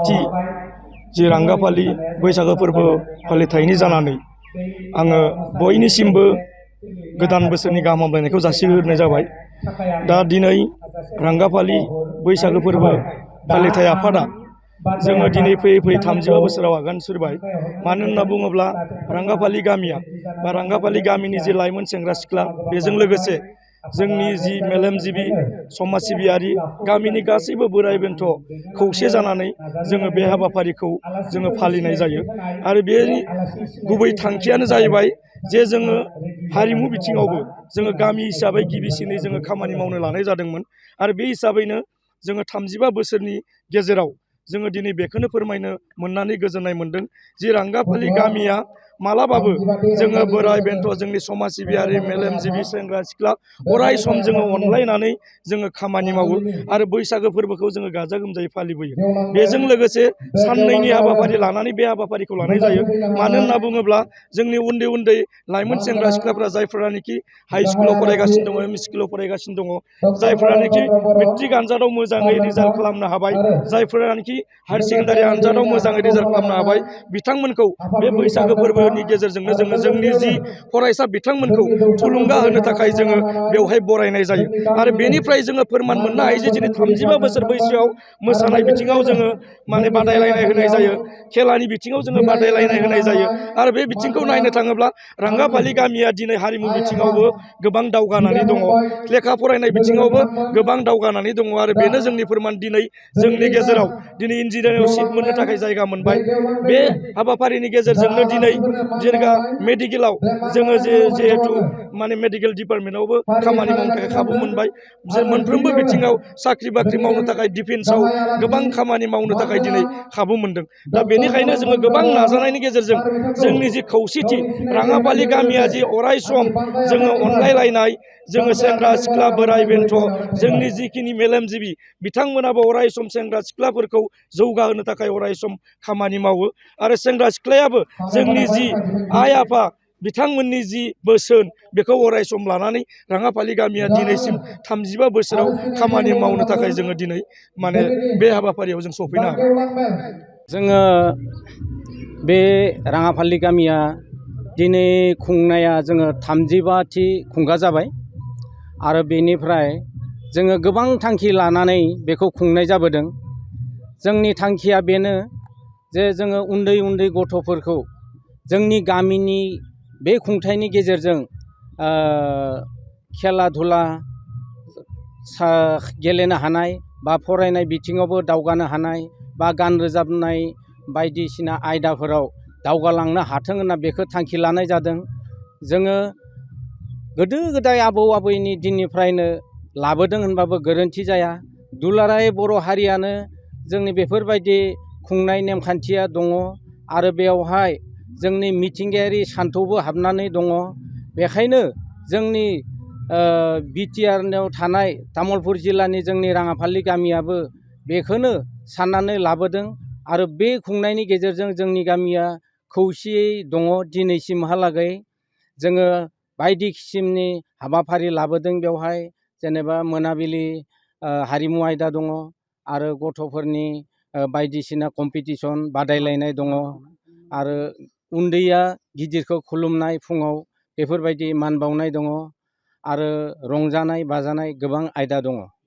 थि जि रांगाफालि बैसागो फोरबो फालिथायनि जानानै आङो बयनिसिमबो गोदान बोसोरनि गाहाम हामलायनायखौ जासिहरनाय जाबाय। दा दिनै रांगाफालि बैसागो फोरबो फालिथाय आफादा जोङो दिनै फैयै फैयै 35 बोसोराव आगान सुरबाय। मानो होनना बुङोब्ला रांगाफालि गामिया बा रांगाफालि गामिनि जि लाइमोन सेंग्रा सिख्ला बेजों लोगोसे जोंनि जि मेलेमजिबि समाज सिबियारि गामिनि गासैबो बोराइ बेन्थ खौसे जानानै जोङो बे हाबाफारिखौ जोङो फालिनाय जायो। आरो बेनि गुबै थांखियानो जाहैबाय जे जोङो हारिमु बिथिङावबो जोङो गामि हिसाबै गिबिसिनै जोङो खामानि मावनो लानाय जादोंमोन। आरो बे हिसाबैनो जोङो 35 बोसोरनि गेजेराव जोङो दिनै बेखौनो फोरमायनो मोननानै गोजोननाय मोनदों जि रांगाफालि गामिया मालाबाबो जोङो बोराइ बेन्थ जोंनि समाज सिबियारि मेलेमजिबि सेंग्रा सिख्ला अराय सम जोङो अनलायनानै जोङो खामानि मावो आरो बैसागो फोरबोखौ जोङो गाजा गोमजायै फालिबोयो। बेजों लोगोसे साननैनि हाबाफारि लानानै बे हाबाफारिखौ लानाय जायो। मानो होनना बुङोब्ला जोंनि उन्दै उन्दै लाइमोन सेंग्रा सिख्लाफ्रा जायफोरानोखि हाइ स्कुलाव फरायगासिनो दङ, एम इ स्कुलाव फरायगासिनो दङ, जायफोरानोखि मेट्रिक आनजादाव मोजाङै रिजाल्ट खालामनो हाबाय, जायफोरानोखि हायार सेकेन्डारि आनजादाव मोजाङै रिजाल्ट खालामनो हाबाय, बिथांमोनखौ बे बैसागो फोरबोनि गेजेरजोंनो जोङो जोंनि जि फरायसा बिथांमोनखौ थुलुंगा होनो थाखाय जोङो बेवहाय बरायनाय जायो। आरो बेनिफ्राय जोङो फोरमान मोननो हायो जे दिनै 35 बोसोर बैसोआव मोसानाय बिथिङाव जोङो बादायलायनाय होनाय जायो, खेलानि बिथिङाव जोङो बादायलायनाय होनाय जायो। आरो बे बिथिंखौ नायनो थाङोब्ला रांगाफालि गामिया दिनै हारिमु बिथिङावबो गोबां दावगानानै दङ, लेखा फरायनाय बिथिङावबो गोबां दावगानानै दङ। आरो बेनो जोंनि फोरमान दिनै जोंनि गेजेराव दिनै इन्जिनियारिंआव सिट मोननो थाखाय जायगा मोनबाय। बे हाबाफारिनि गेजेरजोंनो दिनै मेडिकेलाव जोङो जिहेथु मेडिकेल डिपार्टमेन्टआवबो खामानि मावनो थाखाय खाबु मोनबाय। मोनफ्रोमबो बिथिङाव साख्रि बाख्रि मावनो थाखाय डिफेन्सआव गोबां खामानि मावनो थाखाय दिनै खाबु मोनदों। दा बेनिखायनो जोङो गोबां नाजानायनि गेजेरजों जोंनि जि खौसेथि रांगाफालि गामिया जि अराय सम जोङो अनलायलायनाय, जोङो सेंग्रा सिख्ला बोराइ बेन्थ जोंनि जिखिनि मेलेमजिबि बिथांमोनाबो अराय सम सेंग्रा सिख्लाफोरखौ जौगाहोनो थाखाय अराय सम खामानि मावो। आरो सेंग्रा सिख्लायाबो जोंनि जि आइ आफा बिथांमोननि जि बोसोन बेखौ अराय सम लानानै रांगाफालि गामिया दिनैसिम 35 बोसोराव खामानि मावनो थाखाय जोङो दिनै बे हाबाफारियाव जों सफैनो हाबाय। जोङो बे राङाफालि गामिया दिनै खुंनाया जोङो 35थि खुंगा जाबाय। आरो बेनिफ्राय जोङो गोबां थांखि लानानै बेखौ खुंनाय जाबोदों। जोंनि थांखिया बेनो जे जोङो उन्दै उन्दै गथ'फोरखौ जोंनि गामिनि बे खुंथायनि गेजेरजों खेला धुला गेलेनो हानाय बा फरायनाय बिथिङावबो दावगानो हानाय बा गान रोजाबनाय बायदिसिना आयदाफोराव दावगालांनो हाथों होनना बेखौ थांखि लानाय जादों। जोङो गोदो गोदाय आबौ आबैनि दिननिफ्रायनो लाबोदों होनबाबो गोरोन्थि जाया। दुलाराय बर' हारियानो जोंनि बेफोरबायदि खुंनाय नेमखान्थिया दङ। आरो बेवहाय जोंनि मिथिंगायारि सान्थौबो हाबनानै दङ। बेखायनो जोंनि बिटिआरआव थानाय तामुलपुर जिल्लानि जोंनि राङाफालि गामियाबो बेखौनो साननानै लाबोदों। आरो बे खुंनायनि गेजेरजों जोंनि गामिया खौसेयै दङ दिनैसिमहालागै। जोङो बायदि किसिमनि हाबाफारि लाबोदों बेवहाय, जेनेबा मोनाबिलि हारिमु आयदा दङ आरो गथ'फोरनि बायदिसिना कम्पिटिसन बादायलायनाय दङ। आरो उन्दैया गिदिरखौ खुलुमनाय फुङाव बेफोरबायदि मान बावनाय दङ। आरो रंजानाय बाजानाय गोबां आयदा दङ।